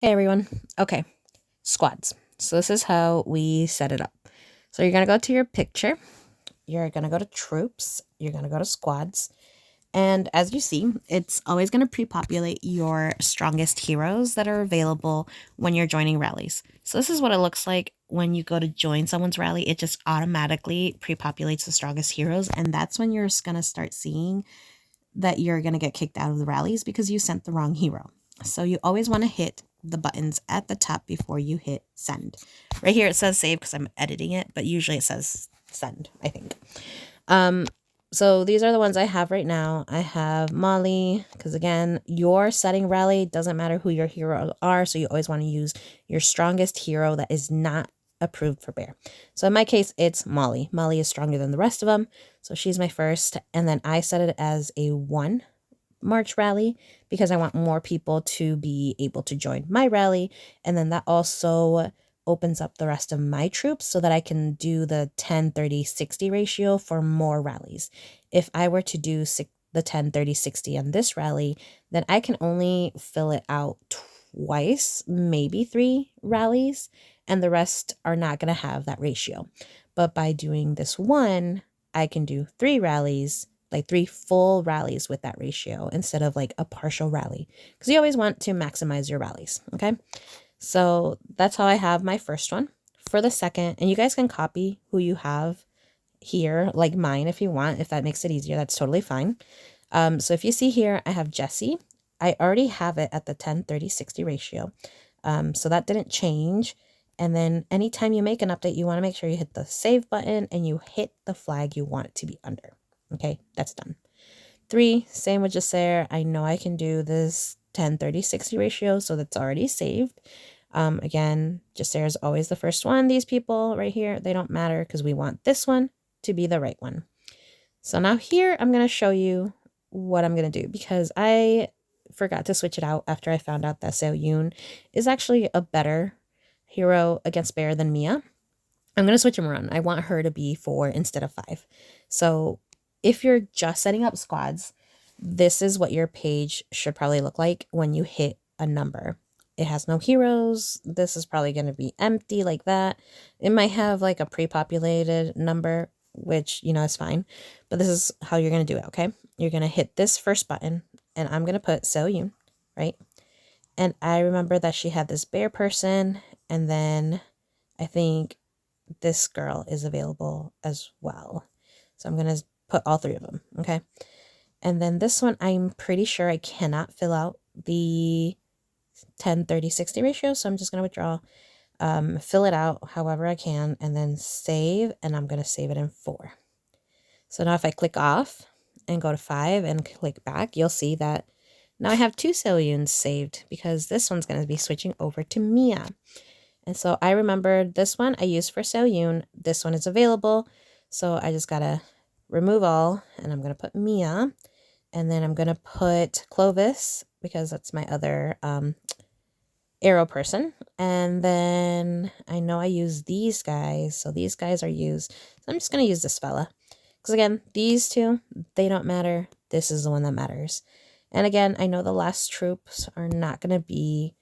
Hey everyone. Okay, squads. So this is how we set it up. So you're gonna go to your picture, you're gonna go to troops, you're gonna go to squads, and as you see, it's always gonna pre-populate your strongest heroes that are available when you're joining rallies. So this is what it looks like when you go to join someone's rally. It just automatically pre-populates the strongest heroes, and that's when you're gonna start seeing that you're going to get kicked out of the rallies because you sent the wrong hero. So you always want to hit the buttons at the top before you hit send. Right here it says save because I'm editing it, but usually it says send, I think. Um, so these are the ones I have right now. I have Molly, because again, your setting rally doesn't matter who your hero are, so you always want to use your strongest hero that is not approved for bear. So in my case, it's Molly. Molly is stronger than the rest of them, so she's my first, and then I set it as a 1 March rally because I want more people to be able to join my rally, and then that also opens up the rest of my troops so that I can do the 10 30 60 ratio for more rallies. If I were to do the 10 30 60 on this rally, then I can only fill it out twice, maybe 3 rallies, and the rest are not going to have that ratio. But by doing this one, I can do 3 rallies, like 3 full rallies with that ratio instead of like a partial rally, because you always want to maximize your rallies. Okay, so that's how I have my first one. For the second, and you guys can copy who you have here, like mine, if you want, if that makes it easier, that's totally fine. So if you see here, I have Jessie. I already have it at the 10 30 60 ratio, so that didn't change. And then anytime you make an update, you want to make sure you hit the save button and you hit the flag you want it to be under. Okay, that's done. 3, same with Jacer. I know I can do this 10 30 60 ratio, so that's already saved. Again, Jacer is always the first one. These people right here, they don't matter because we want this one to be the right one. So now here, I'm going to show you what I'm going to do because I forgot to switch it out after I found out that Seo Yoon is actually a better hero against bear than Mia. I'm going to switch them around. I want her to be 4 instead of 5. So if you're just setting up squads, this is what your page should probably look like when you hit a number. It has no heroes. This is probably going to be empty like that. It might have like a pre-populated number, which, is fine. But this is how you're going to do it, okay? You're going to hit this first button, and I'm going to put Seo Yoon, right? And I remember that she had this bear person, and then I think this girl is available as well. So I'm going to put all 3 of them, okay? And then this one, I'm pretty sure I cannot fill out the 10 30 60 ratio, so I'm just going to withdraw, fill it out however I can, and then save, and I'm going to save it in 4. So now if I click off and go to 5 and click back, you'll see that now I have 2 Seo Yoons saved because this one's going to be switching over to Mia. And so I remembered this one I used for Seo Yoon. This one is available. So I just got to remove all, and I'm going to put Mia. And then I'm going to put Clovis because that's my other arrow person. And then I know I use these guys. So these guys are used. So I'm just going to use this fella. Because again, these 2, they don't matter. This is the one that matters. And again, I know the last troops are not going to be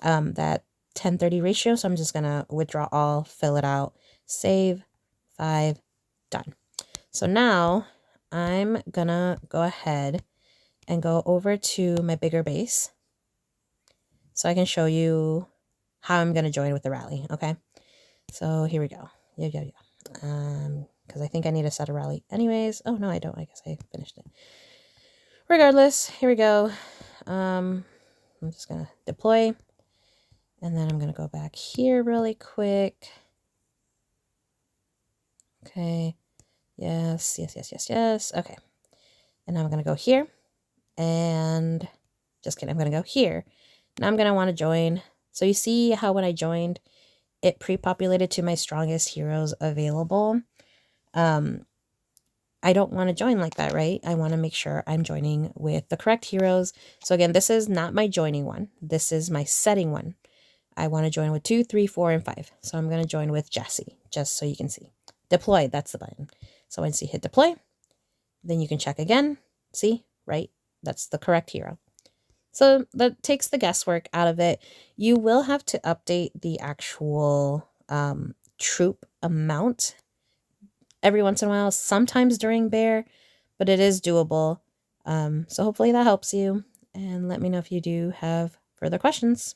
that 10 30 ratio. So I'm just going to withdraw all, fill it out, save, 5, done. So now I'm going to go ahead and go over to my bigger base so I can show you how I'm going to join with the rally. Okay. So here we go. Yeah. Because I think I need to set a rally anyways. Oh, no, I don't. I guess I finished it. Regardless, here we go. I'm just going to deploy. And then I'm going to go back here really quick. Okay. Yes. Okay. And now I'm going to go here. And just kidding. I'm going to go here. Now I'm going to want to join. So you see how when I joined, it pre-populated to my strongest heroes available. I don't want to join like that, right? I want to make sure I'm joining with the correct heroes. So again, this is not my joining one. This is my setting one. I want to join with 2, 3, 4, and 5. So I'm going to join with Jessie, just so you can see. Deploy, that's the button. So once you hit deploy, then you can check again. See, right? That's the correct hero. So that takes the guesswork out of it. You will have to update the actual troop amount every once in a while, sometimes during bear, but it is doable. So hopefully that helps you. And let me know if you do have further questions.